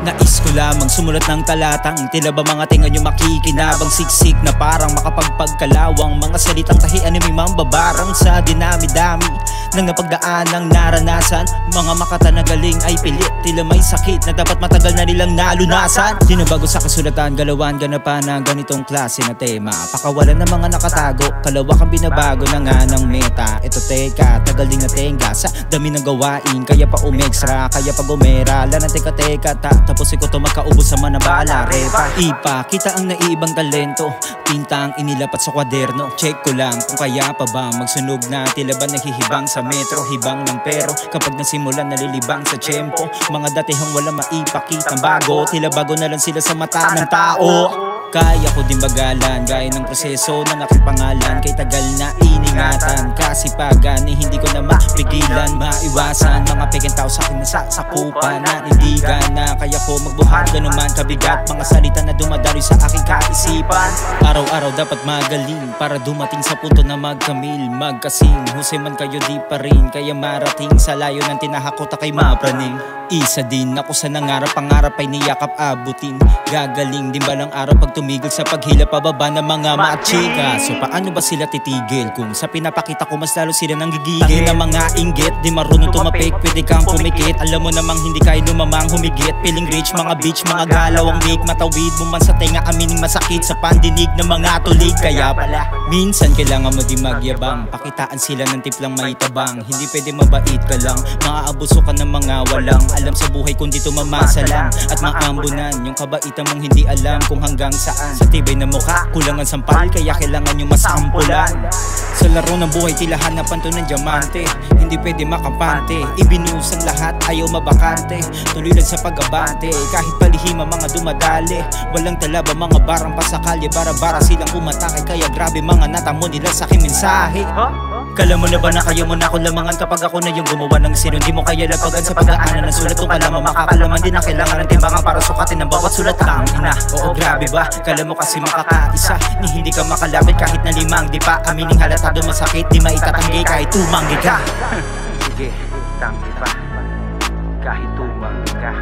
Nais ko lamang sumulat ng talatang tila ba mga tinga nyo makikinabang, siksik na parang makapagpagkalawang mga salitang tahian ni may mambabarang sa dinami-dami ng napagdaan ng naranasan. Mga makata na galing ay pilit, tila may sakit na dapat matagal na nilang nalunasan. Di na bago sa kasulatan, galawan ganapan ng ganitong klase na tema. Pakawalan ng mga nakatago, kalawak ang binabago na nga ng meta. Ito teka, tagal din na tenga sa dami ng gawain, kaya pa umextra, kaya pa gumera. Lana teka-teka, tapos ikaw to magkaubos sa manabala. Repa, ipa, kita ang naiibang talento, tinta ang inilapat sa kwaderno. Check ko lang kung kaya pa ba magsunog na tila ba nahihibang sa metro. Hibang ng pero kapag nasimulan nalilibang sa tiyempo. Mga datihang wala maipakitang bago, tila bago na lang sila sa mata ng tao. Kaya ko din bagalan, gaya ng proseso ng aking pangalan. Kay tagal na iningatan, kasipagan eh hindi ko na mapigilan. Maiwasan mga peking tao sa akin na sasakupan. Nanindigan na kaya ko magbuhat ganuman kabigat. Mga salita na dumadaloy sa aking kaisipan. Araw-araw dapat magaling para dumating sa punto na magkamil. Magkasing, husay man kayo di pa rin, kaya marating sa layo ng tinahakot kay mapraning. Isa din ako sa nangarap, pangarap ay niyakap abutin. Gagaling din balang araw pag tumigil sa paghila pababa ng mga machika. So paano ba sila titigil kung sa pinapakita ko mas lalo sila nang gigigil? Na mga inggit, di marunong tumapik, pwede kang pumikit. Alam mo namang hindi kayo lumamang humigit. Feeling rich, mga beach, mga galaw ang make. Matawid mo man sa tenga, amining masakit sa pandinig ng mga tulig. Kaya pala, minsan kailangan mo di magyabang, pakitaan sila ng tiplang may tabang. Hindi pwede mabait ka lang, maaabuso ka ng mga walang alam sa buhay kundi tumamasa lang. At maambunan yung kabaitan mong hindi alam kung hanggang saan. Sa tibay na mukha, kulangan sampal, kaya kailangan yung masampulan. Sa laro ng buhay tila hanapan to ng diamante, hindi pwede makapante. Ibinus ang lahat, ayaw mabakante. Tuloy lang sa pag-abante, kahit palihim ang mga dumadali. Walang talaba, mga barang pa sa kalye, bara-bara silang umatake. Kaya grabe mga natamo nila sa aking mensahe. Kala mo na ba na kaya mo na akong lamangan kapag ako na yung gumawa ng sino? Hindi mo kaya lapagan sa pag-aanan ng sulat. Kung kalaman makakalaman din na kailangan ng timbangan para sukatin ang bawat sulat. Ang ina, oo grabe ba? Kala mo kasi makakaisa ni hindi ka makalapit kahit na limang di pa. Amining halatado masakit, di maitatanggi kahit tumanggi ka. Sige, tanggi pa kahit tumanggi ka.